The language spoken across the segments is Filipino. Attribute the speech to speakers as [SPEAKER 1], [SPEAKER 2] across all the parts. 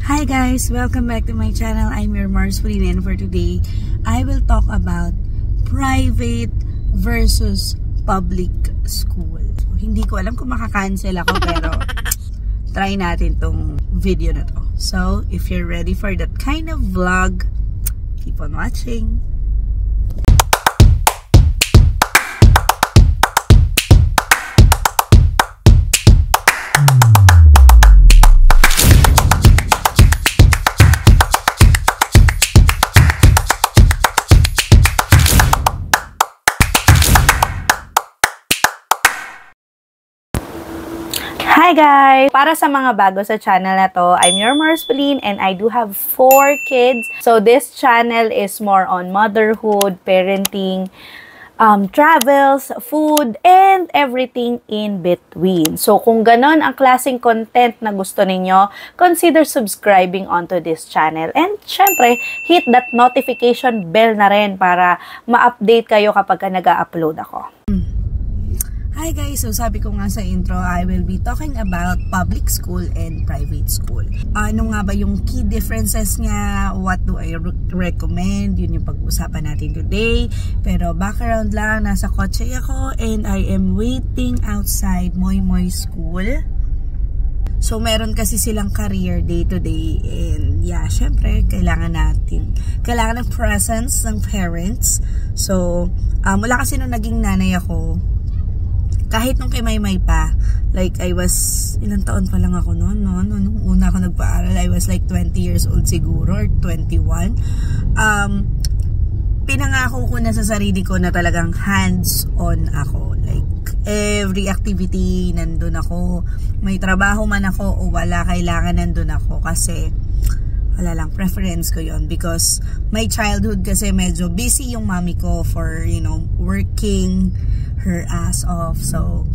[SPEAKER 1] Hi guys! Welcome back to my channel. I'm your Mars Pauline, and for today, I will talk about private versus public school. So, hindi ko alam kung makakancel ako pero try natin tong video na to. So, if you're ready for that kind of vlog, keep on watching. Hi guys! Para sa mga bago sa channel na to, I'm your Mars Pauline and I do have 4 kids. So this channel is more on motherhood, parenting, travels, food, and everything in between. So kung ganon ang klaseng content na gusto ninyo, consider subscribing onto this channel. And syempre, hit that notification bell na rin para ma-update kayo kapag nag-upload ako. Hi guys! So sabi ko nga sa intro, I will be talking about public school and private school. Ano nga ba yung key differences niya? What do I recommend? Yun yung pag-uusapan natin today. Pero background lang, nasa kotse ako and I am waiting outside Moy Moy School. So meron kasi silang career day to day and yeah, syempre kailangan ng presence ng parents. So wala kasi nung naging nanay ako, kahit nung kay Maymay pa, like I was, ilang taon pa lang ako noon, nung una ako nagpa-aral, I was like 20 years old siguro, or 21. Pinangako ko na sa sarili ko na talagang hands-on ako. Like, every activity, nandun ako. May trabaho man ako o wala, kailangan nandun ako. Kasi, wala lang, preference ko yon because my childhood kasi medyo busy yung mommy ko for, you know, working her ass off. So,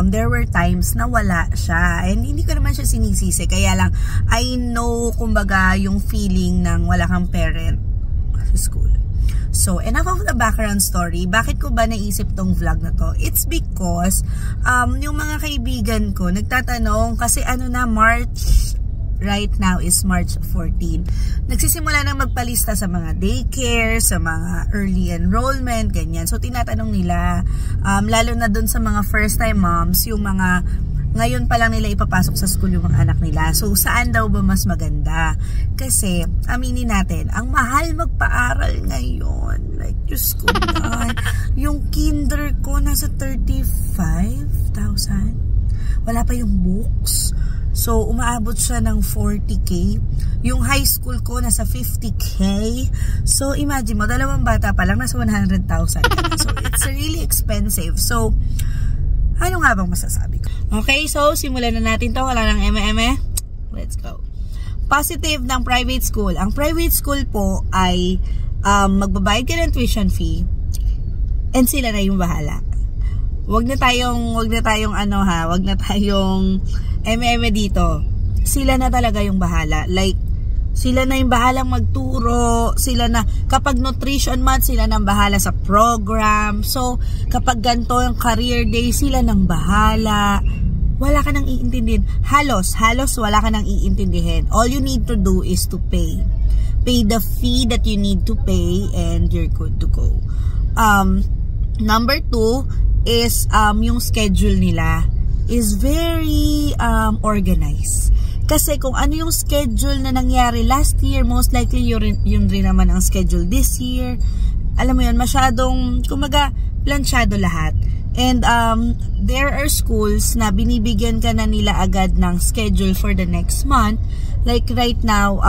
[SPEAKER 1] there were times na wala siya. And hindi ko naman siya sinisisi. Kaya lang, I know, kumbaga, yung feeling ng wala kang parent sa school. So, enough of the background story. Bakit ko ba naisip tong vlog na to? It's because, yung mga kaibigan ko, nagtatanong, kasi ano na, right now is March 14. Nagsisimula na magpalista sa mga daycare, sa mga early enrollment, ganyan. So, tinatanong nila, lalo na dun sa mga first-time moms, yung mga ngayon pa lang nila ipapasok sa school yung mga anak nila. So, saan daw ba mas maganda? Kasi, aminin natin, ang mahal magpaaral ngayon. Like, Diyos ko na. Yung kinder ko, nasa 35,000. Wala pa yung books. So, umaabot siya ng 40K. Yung high school ko, nasa 50K. So, imagine mo, dalawang bata pa lang, nasa 100,000. So, it's really expensive. So, ano nga bang masasabi ko? Okay, so, simulan na natin to. Wala nang eme-eme. Let's go. Positive ng private school. Ang private school po ay magbabayad ka ng tuition fee and sila na yung bahala. Wag na tayong eme-eme dito. Sila na talaga yung bahala. Like, sila na yung bahalang magturo. Sila na, kapag nutrition month, sila nang bahala sa program. So, kapag ganito yung career day, sila nang bahala. Wala ka nang iintindihin. Halos wala ka nang iintindihin. All you need to do is to pay. Pay the fee that you need to pay and you're good to go. Number 2 is yung schedule nila is very organized. Kasi kung ano yung schedule na nangyari last year, most likely yun rin naman ang schedule this year. Alam mo yun, masyadong, kumaga, plansyado lahat. And there are schools na binibigyan ka na nila agad ng schedule for the next month. Like right now,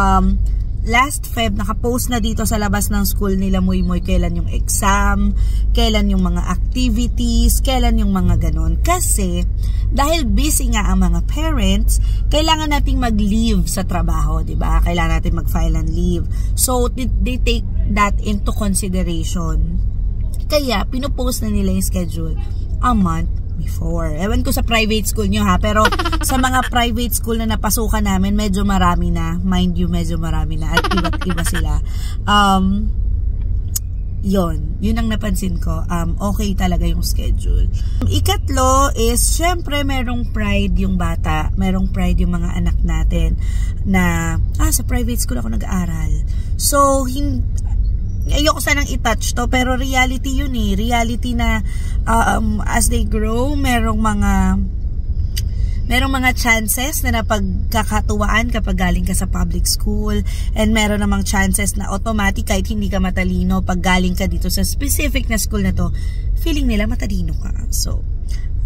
[SPEAKER 1] last Feb, nakapost na dito sa labas ng school nila Moy Moy kailan yung exam, kailan yung mga activities, kailan yung mga ganon. Kasi, dahil busy nga ang mga parents, kailangan nating mag-leave sa trabaho, diba? Kailangan natin mag-file and leave. So, they take that into consideration. Kaya, pinopost na nila yung schedule a month before. Ewan ko sa private school nyo ha, pero sa mga private school na napasukan namin, medyo marami na. Mind you, medyo marami na. At iba't iba sila. Yun ang napansin ko. Okay talaga yung schedule. Ikatlo is, syempre merong pride yung bata. Merong pride yung mga anak natin na,
[SPEAKER 2] sa private school ako nag-aaral. So, ayoko sanang i-touch to, pero reality yun eh. Reality na as they grow, merong mga chances na napagkakatuwaan kapag galing ka sa public school, and meron namang chances na automatic kahit hindi ka matalino, pag galing ka dito sa specific na school na to, feeling nila matalino ka.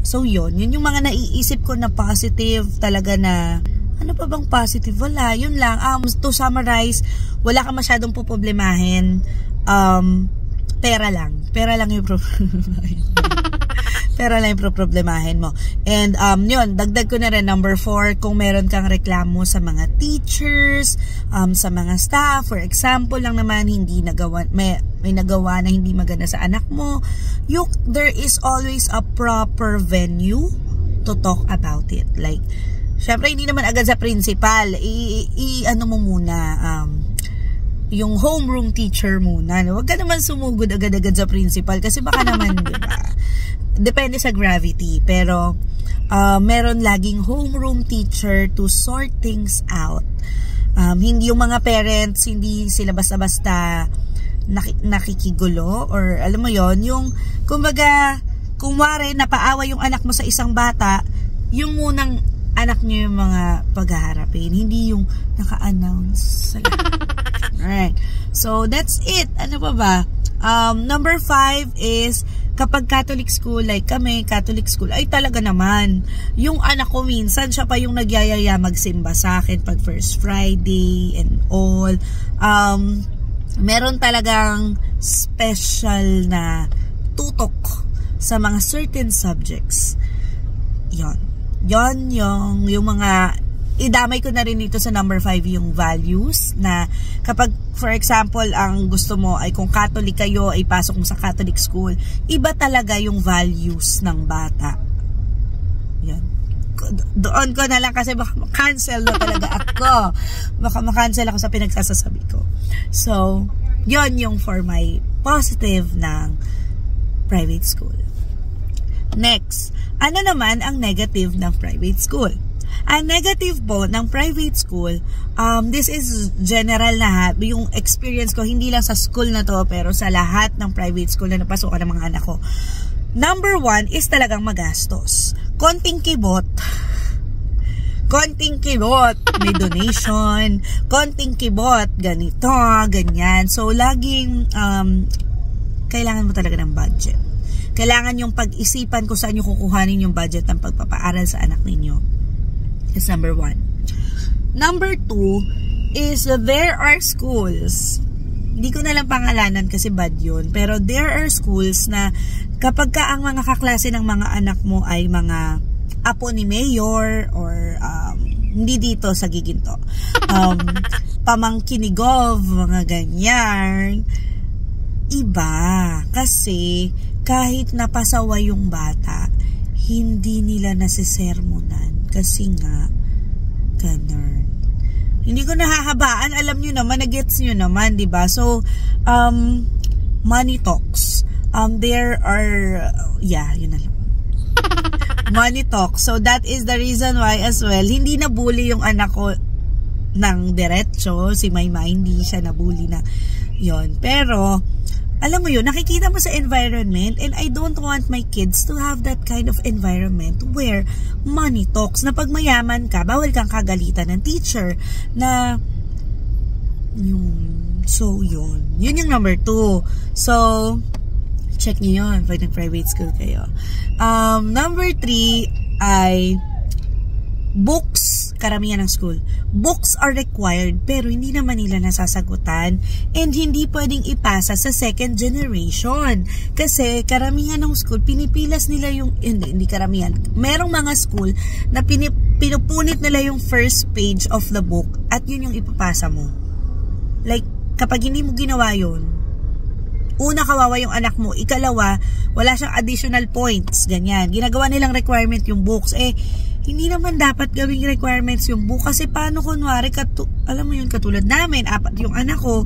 [SPEAKER 2] So yun yung mga naiisip ko na positive talaga. Na ano pa bang positive? Wala, yun lang. To summarize, wala ka masyadong poproblemahin. Pera lang yung problemahin. Pera lang yung problemahin mo. And yun, dagdag ko na rin, number 4, kung meron kang reklamo sa mga teachers, sa mga staff, for example lang naman, may nagawa na hindi maganda sa anak mo, there is always a proper venue to talk about it. Like, syempre hindi naman agad sa principal, ano mo muna, yung homeroom teacher muna. Huwag ka naman sumugod agad-agad sa principal kasi baka naman, diba? Depende sa gravity. Pero, meron laging homeroom teacher to sort things out. Hindi yung mga parents, hindi sila basta-basta nakikigulo, or alam mo yon, yung kumbaga, kumwari napaaway yung anak mo sa isang bata, yung munang anak niyo yung mga paghaharapin, hindi yung naka-announce sa Alright. So, that's it. Ano pa ba? Number 5 is, kapag Catholic school, like kami, Catholic school, ay talaga naman, yung anak ko minsan, siya pa yung nagyayaya magsimba sa akin pag First Friday and all. Meron talagang special na tutok sa mga certain subjects. Yon yung mga idamay ko na rin dito sa number 5, yung values, na kapag for example ang gusto mo ay kung Catholic kayo ay pasok mo sa Catholic school, iba talaga yung values ng bata. Yan. Doon ko na lang kasi baka cancel na talaga ako. Baka makancel ako sa pinagsasasabi ko. So, yon yung for my positive ng private school. Next, ano naman ang negative ng private school? Ang negative po ng private school, this is general na yung experience ko, hindi lang sa school na to, pero sa lahat ng private school na napasukan ng mga anak ko. Number 1 is talagang magastos. Konting kibot, may donation, konting kibot, ganito, ganyan. So, laging kailangan mo talaga ng budget. Kailangan yung pag-isipan kung saan yung kukuhanin yung budget ng pagpapaaral sa anak ninyo. That's number 1. Number 2 is there are schools. Hindi ko na lang pangalanan kasi bad yun. Pero there are schools na kapag ka ang mga kaklase ng mga anak mo ay mga apo ni mayor or hindi dito sa Giginto. Pamangkin ni Gov, mga ganyan. Iba. Kasi kahit napasawa yung bata, hindi nila nasisermonan. Kasi nga, ganun. Hindi ko nahahabaan. Alam nyo naman, nagets nyo naman, diba? So, money talks. There are, yun na lang. Money talks. So, that is the reason why as well, hindi nabully yung anak ko ng diretso. Si Mayma, hindi siya nabully na yon. Pero, alam mo yun, nakikita mo sa environment, and I don't want my kids to have that kind of environment where money talks, na pag mayaman ka, bawal kang kagalitan ng teacher, na so yun yung number 2. So, check nyo yun pag nag-private school kayo. Number 3 ay books. Karamihan ng school, books are required pero hindi naman nila nasasagutan, and hindi pwedeng ipasa sa second generation kasi karamihan ng school pinipilas nila yung, hindi karamihan, merong mga school na pinupunit nila yung first page of the book at yun yung ipapasa mo. Like, kapag hindi mo ginawa yun, una, kawawa yung anak mo, ikalawa, wala siyang additional points, ganyan. Ginagawa nilang requirement yung books. Hindi naman dapat gawing requirements yung book kasi paano kunwari, alam mo yun, katulad namin, 4 yung anak ko,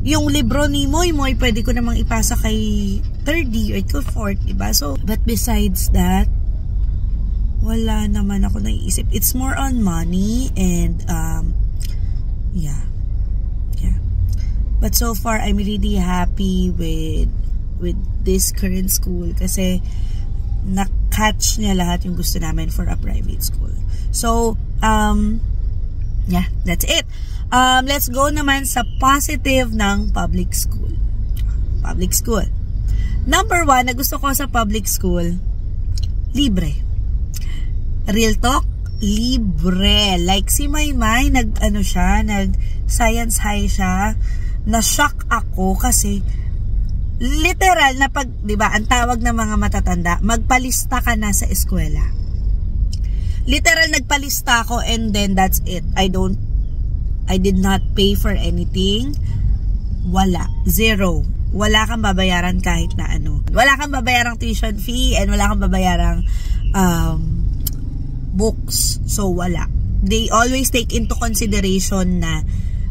[SPEAKER 2] yung libro ni Moy pwede ko namang ipasa kay 3rd or 4th, diba? So, but besides that, wala naman ako naiisip. It's more on money and, But so far, I'm really happy with this current school kasi na-catch niya lahat yung gusto namin for a private school. So, yeah, that's it. Let's go naman sa positive ng public school. Public school. Number 1 na gusto ko sa public school, libre. Real talk, libre. Like si Maymay, nag-science high siya. Na-shock ako kasi literal na pag, 'di ba, ang tawag ng mga matatanda, magpalista ka na sa eskwela. Literal nagpalista ako and then that's it. I did not pay for anything. Wala, zero. Wala kang babayaran kahit na ano. Wala kang babayarang tuition fee and wala kang babayarang books. So wala. They always take into consideration na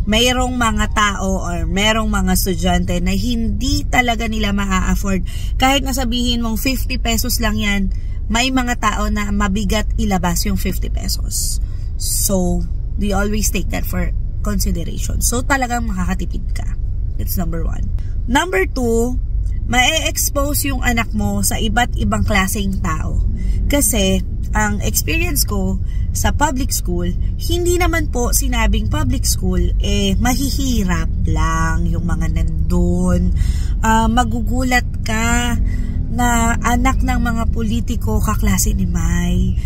[SPEAKER 2] mayroong mga tao or mayroong mga estudyante na hindi talaga nila maa-afford. Kahit nasabihin mong 50 pesos lang yan, may mga tao na mabigat ilabas yung 50 pesos. So, they always take that for consideration. So, talagang makakatipid ka. That's number 1. Number 2, ma-expose yung anak mo sa iba't ibang klaseng tao. Kasi, ang experience ko sa public school, hindi naman po sinabing public school, mahihirap lang yung mga nandun. Magugulat ka na anak ng mga politiko kaklase ni May.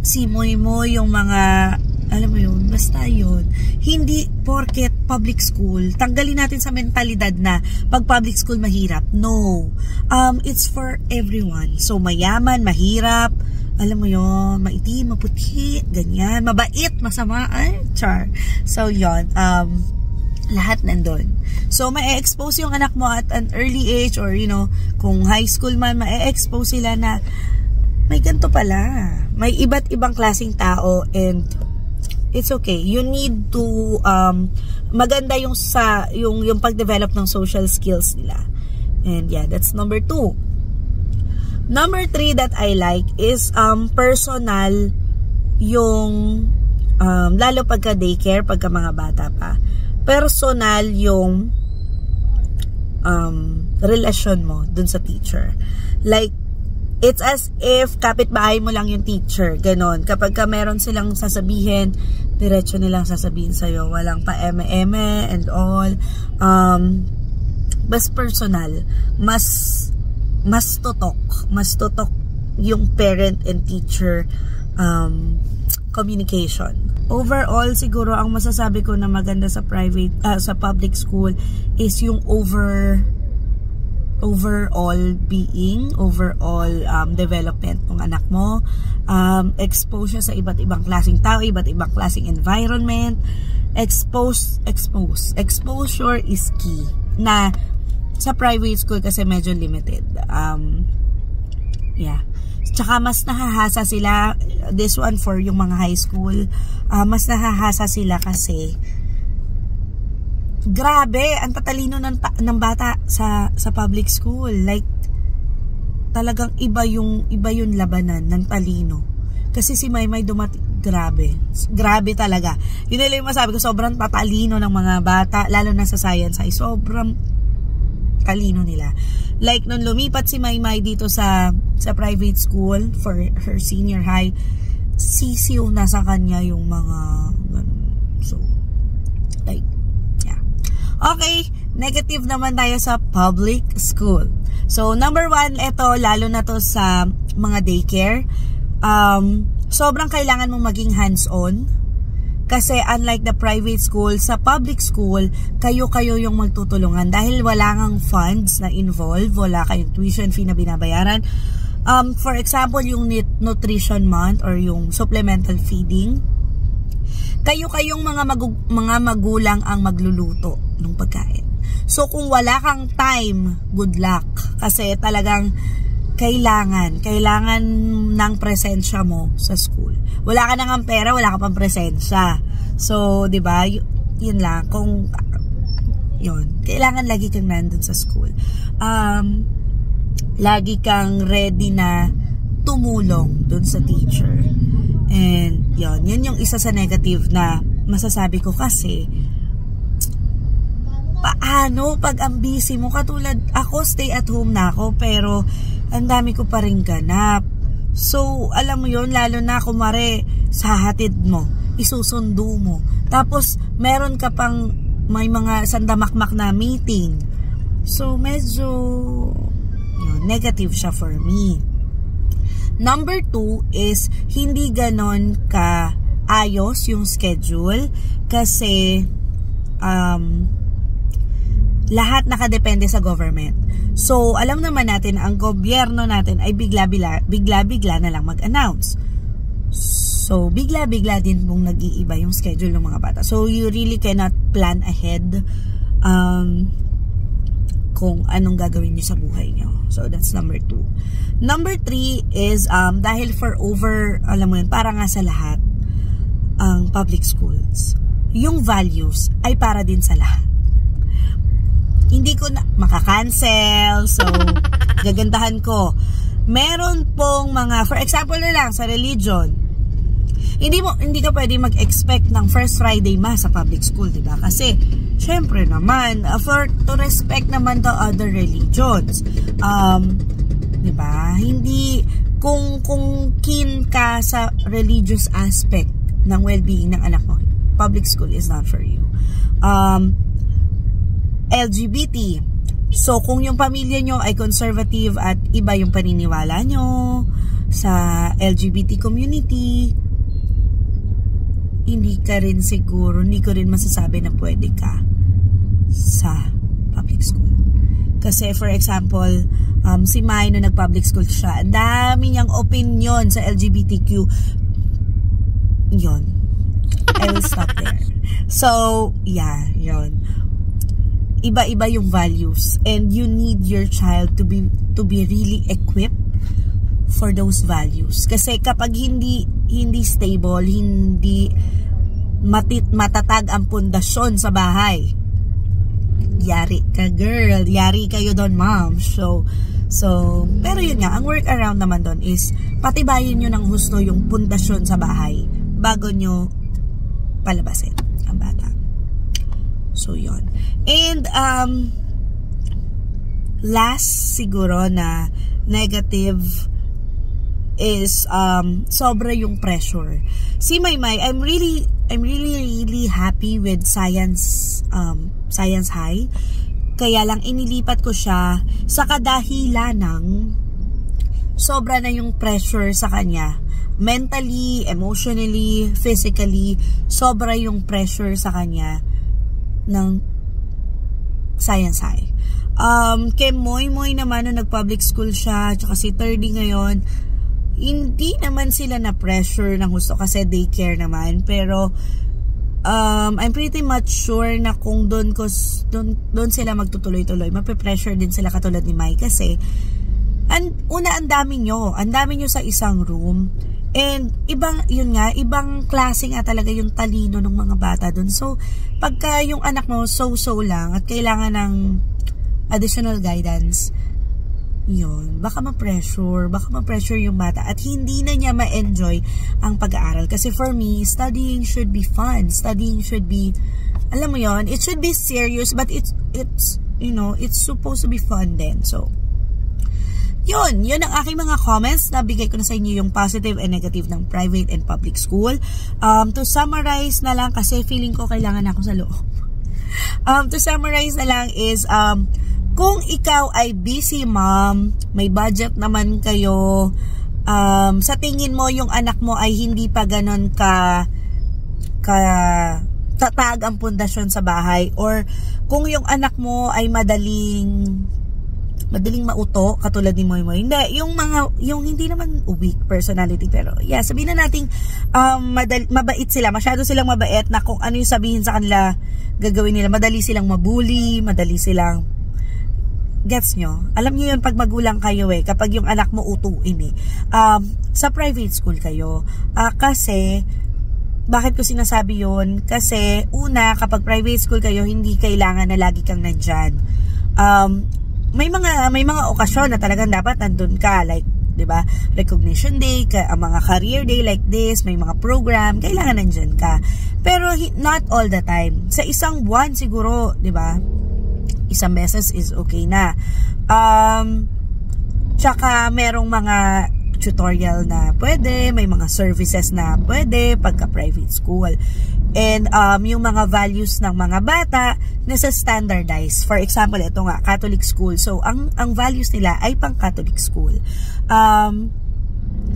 [SPEAKER 2] Si Moy yung mga, alam mo yun, basta yun. Hindi porket public school, tanggalin natin sa mentalidad na pag public school mahirap. No. It's for everyone. So, mayaman, mahirap, alam mo yun, maitim, maputi, ganyan, mabait, masama, char. So, yun, lahat nandun. So, ma-expose yung anak mo at an early age or, you know, kung high school man, ma-expose sila na may ganito pala. May iba't ibang klaseng tao and it's okay. You need to, maganda yung yung pag-develop ng social skills nila. And yeah, that's number 2. Number 3 that I like is personal yung lalo pagka daycare, pagka mga bata pa. Personal yung relasyon mo dun sa teacher. Like, it's as if kapitbahay mo lang yung teacher. Ganon. Kapag ka meron silang sasabihin, diretso nilang sasabihin sa'yo. Walang pa eme-eme and all. Mas personal. Mas totok yung parent and teacher communication. Overall, siguro ang masasabi ko na maganda sa sa public school is yung overall being, overall development ng anak mo, exposure sa iba't ibang klaseng tao, iba't ibang klaseng environment. Exposure is key na sa private school kasi medyo limited. Yeah. Tsaka mas nahahasa sila, this one for yung mga high school, mas nahahasa sila kasi grabe, ang tatalino ng bata sa public school. Like, talagang iba yung labanan ng talino. Kasi si Maymay grabe talaga. Yun nila yung masabi ko, sobrang tatalino ng mga bata, lalo na sa science ay sobrang talino nila. Like, nung lumipat si Maymay dito sa private school for her senior high, sisiw na sa kanya yung mga so, like, yeah. Okay, negative naman tayo sa public school. So, number 1, ito, lalo na to sa mga daycare. Sobrang kailangan mong maging hands-on. Kasi unlike the private school, sa public school, kayo-kayo yung magtutulungan. Dahil wala ngang funds na involved, wala kayong tuition fee na binabayaran. For example, yung nutrition month or yung supplemental feeding, kayo-kayong mga magulang ang magluluto ng pagkain. So, kung wala kang time, good luck. Kasi talagang kailangan ng presensya mo sa school. Wala ka nang pera, wala ka pang presensya. So, 'di ba? Yun lang kung kailangan lagi kang nandun sa school. Lagi kang ready na tumulong dun sa teacher. And yun yung isa sa negative na masasabi ko kasi paano pag ang busy mo? Katulad ako, stay at home na ako, pero ang dami ko pa rin ganap. So, alam mo yun, lalo na kumare sa hatid mo, isusundo mo. Tapos, meron ka pang may mga sandamakmak na meeting. So, medyo yun, negative siya for me. Number 2 is, hindi ganon ka ayos yung schedule kasi lahat nakadepende sa government. So, alam naman natin, ang gobyerno natin ay bigla-bigla na lang mag-announce. So, bigla-bigla din pong nag-iiba yung schedule ng mga bata. So, you really cannot plan ahead kung anong gagawin nyo sa buhay nyo. So, that's number 2. Number 3 is, dahil for over, alam mo yun, para nga sa lahat, ang public schools, yung values ay para din sa lahat. Hindi ko na makakancel, so gagandahan ko. Meron pong mga, for example na lang, sa religion, hindi ka pwede mag-expect ng First Friday Mass sa public school, diba? Kasi, syempre naman, to respect naman the other religions. Diba? Hindi, kung keen ka sa religious aspect ng well-being ng anak mo, public school is not for you. LGBT. So, kung yung pamilya nyo ay conservative at iba yung paniniwala nyo sa LGBT community, hindi ko rin masasabi na pwede ka sa public school. Kasi, for example, si Mai, no nag-public school siya, ang dami niyang opinion sa LGBTQ. Yun. I will stop there. So, yeah, yun. Iba-iba yung values, and you need your child to be really equipped for those values. Kasi kapag hindi stable, hindi matatag ang pundasyon sa bahay, yari ka, girl. Yari kayo doon, mom. So, pero yun nga, ang workaround naman doon is patibayin nyo ng husto yung pundasyon sa bahay bago nyo palabasin ang bata. So, yun. And, last siguro na negative is, sobra yung pressure. Si Maymay, I'm really happy with science high. Kaya lang inilipat ko siya sa kadahilan ng sobra na yung pressure sa kanya. Mentally, emotionally, physically, sobra yung pressure sa kanya ng science high. Kay Moy naman nung nag-public school siya, tsaka si 30 ngayon, hindi naman sila na pressure ng gusto kasi daycare naman, pero I'm pretty much sure na kung doon sila magtutuloy-tuloy, mape-pressure din sila katulad ni Mai kasi ang dami nyo sa isang room. And ibang klase nga talaga yung talino ng mga bata doon. So, pagka yung anak mo so lang at kailangan ng additional guidance, yun, baka ma-pressure yung bata at hindi na niya ma-enjoy ang pag-aaral. Kasi for me, studying should be fun. Studying should be, alam mo yun, it should be serious, but it's supposed to be fun din. So, yun ang aking mga comments. Nabigay ko na sa inyo yung positive and negative ng private and public school. To summarize na lang, kasi feeling ko kailangan ako sa loob. To summarize na lang is, kung ikaw ay busy mom, may budget naman kayo, sa tingin mo yung anak mo ay hindi pa ganon ka tatag ang pundasyon sa bahay, or kung yung anak mo ay madaling mauto, katulad ni Moy. Hindi, yung hindi naman weak personality, pero yeah, sabihin na nating mabait sila, masyado silang mabait na kung ano yung sabihin sa kanila, gagawin nila. Madali silang mabully, madali silang, gets nyo? Alam nyo yun pag magulang kayo kapag yung anak mo utuin sa private school kayo. Kasi, bakit ko sinasabi yun? Kasi, una, kapag private school kayo, hindi kailangan na lagi kang nandyan. May mga okasyon na talagang dapat nandun ka, like, 'di ba? Recognition day, mga career day like this, may mga program, kailangan nandyan ka. Pero not all the time. Sa isang buwan siguro, 'di ba? isang beses is okay na. Tsaka merong mga tutorial na pwede, may mga services na pwede pagka private school. And yung mga values ng mga bata nasa standardized. For example, ito nga, Catholic school. So, ang values nila ay pang Catholic school.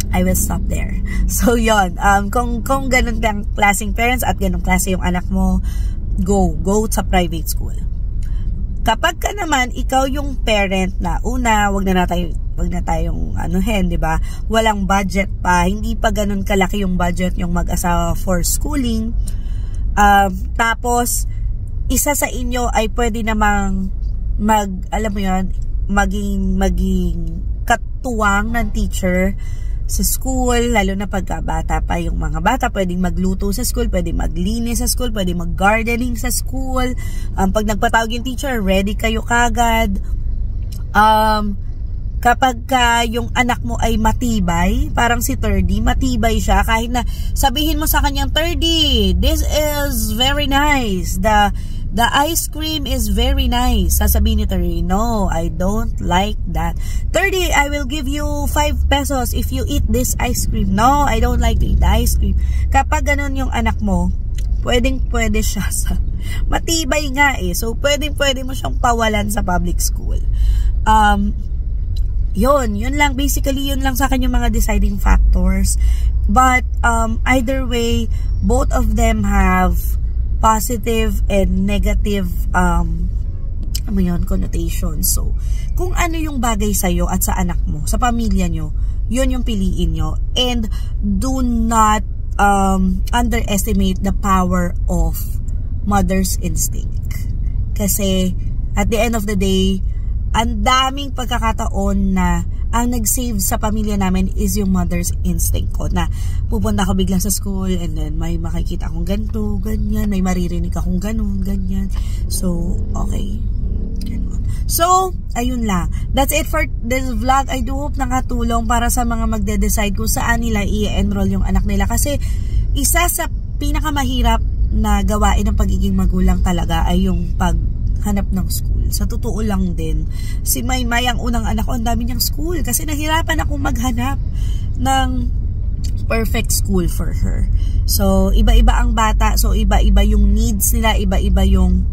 [SPEAKER 2] I will stop there. So, yon. Kung ganun kang klaseng parents at ganun klase yung anak mo, go sa private school. Kapag ka naman, ikaw yung parent na una, wag na tayong anuhin, di ba? Walang budget pa, hindi pa ganun kalaki yung budget yung mag-asawa for schooling. Tapos, isa sa inyo ay pwede namang alam mo yun, maging katuwang ng teacher sa school, lalo na pagkabata pa yung mga bata, pwedeng magluto sa school, pwedeng maglinis sa school, pwedeng mag-gardening sa school. Pag nagpatawag yung teacher, ready kayo kagad. Kapag yung anak mo ay matibay, parang si Thirdy, matibay siya, kahit na sabihin mo sa kanyang, Thirdy, this is very nice. The ice cream is very nice. Sasabihin ni Thirdy, no, I don't like that. Thirdy, I will give you 5 pesos if you eat this ice cream. No, I don't like to eat the ice cream. Kapag ganun yung anak mo, pwede siya sa matibay nga eh. So, pwede mo siyang pawalan sa public school. Yun lang. Basically, yun lang sa akin yung mga deciding factors. But, either way, both of them have positive and negative connotation. So, kung ano yung bagay sa'yo at sa anak mo, sa pamilya nyo, yun yung piliin nyo. And do not underestimate the power of mother's instinct. Kasi, at the end of the day, ang daming pagkakataon na ang nag-save sa pamilya namin is yung mother's instinct ko, na pupunta ako biglang sa school and then may makikita akong ganito, ganyan, may maririnig akong ganun, ganyan. So, okay. Ganun. So, ayun lang. That's it for this vlog. I do hope nakatulong para sa mga magde-decide kung saan nila i-enroll yung anak nila. Kasi, isa sa pinakamahirap na gawain ng pagiging magulang talaga ay yung paghanap ng school. Sa totoo lang din, si Maymay, ang unang anak ko, ang dami niyang school kasi nahirapan akong maghanap ng perfect school for her. So, iba-iba ang bata. So, iba-iba yung needs nila, iba-iba yung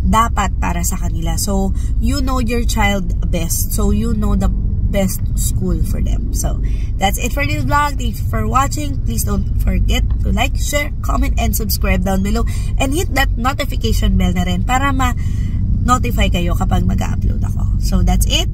[SPEAKER 2] dapat para sa kanila. So, you know your child best. So, you know the best school for them. So, that's it for this vlog. Thank you for watching. Please don't forget to like, share, comment, and subscribe down below. And hit that notification bell na rin para ma-notify kayo kapag mag-upload ako. So, that's it.